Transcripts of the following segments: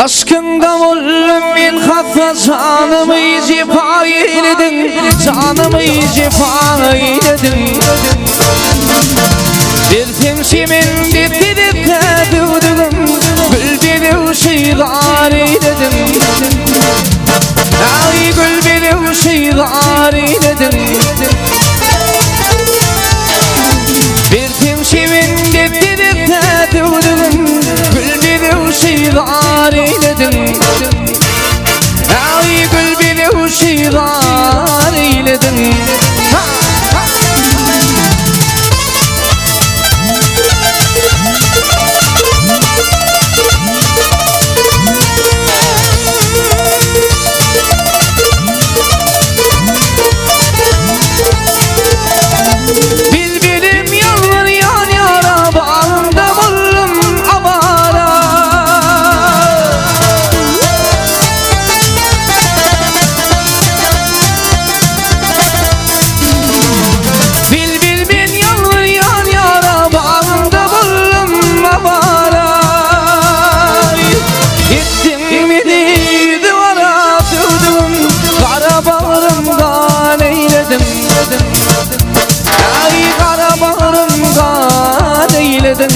Aşkından oldum men hatta canımı cefa eyledin, canımı cefa eyledin. Bir temsiminde dilekte durdum, gül beni şeyler eyledin. Ay gül beni şeyler eyledin. Bir temsiminde dilekte durdum, gül beni şeyler eyledin. Ay gül beni şeyler eyledin. Ay kara bağrımdan eyledin.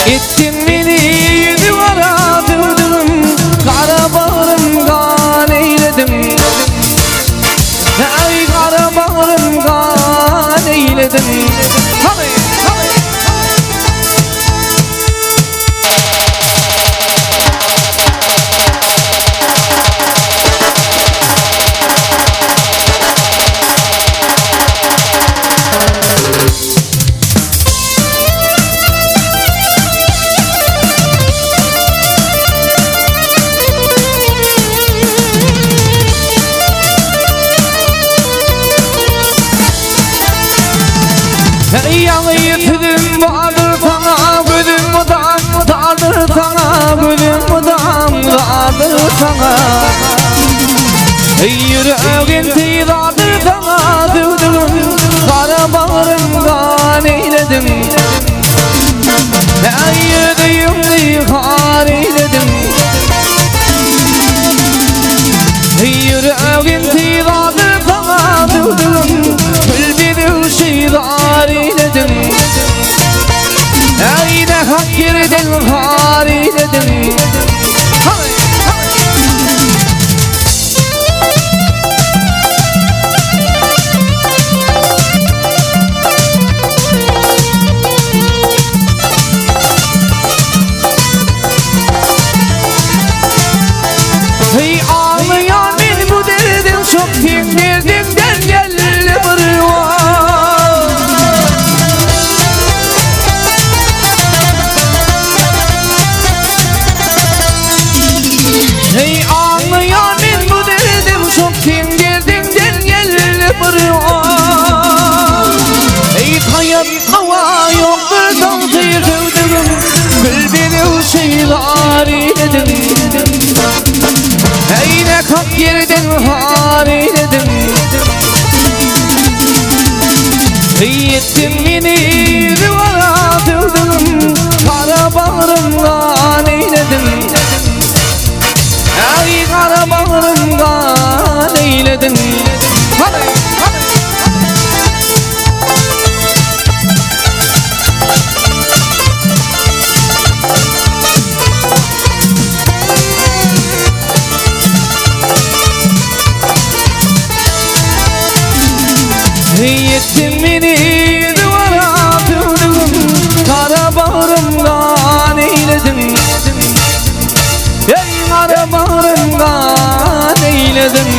Ettin beni duvara durdun, kara bağrımdan eyledin. Ay kara bağrımdan eyledin. Yanı yitirim vardır sana gülüm odam, dardır sana gülüm odam, dardır sana. Yüreğin tidardır sana dövdüm, kara bağrımdan eyledim. Yüreğimde har eyledim. Yüreğin tidardır sana dövdüm, gül beni şeyler eyledim. Ay ne hak girdin har eyledim. Hey ağlayan ben bu derdim çok derdimden geldi buraya. Hey ağlayan ben bu derdim çok derdimden geldi buraya. Hey hayat hava yoktur daltıyı kövdüm, gül beni şeyler eyledim. Hey ne kalk yerden har eyledim. Yettin beni duvara dövdüm, kara bağrımdan eyledim. Ay kara bağrımdan eyledim. Yettin beni duvara dövdüm, kara bağrımdan eyledim. Ey kara bağrımdan eyledim.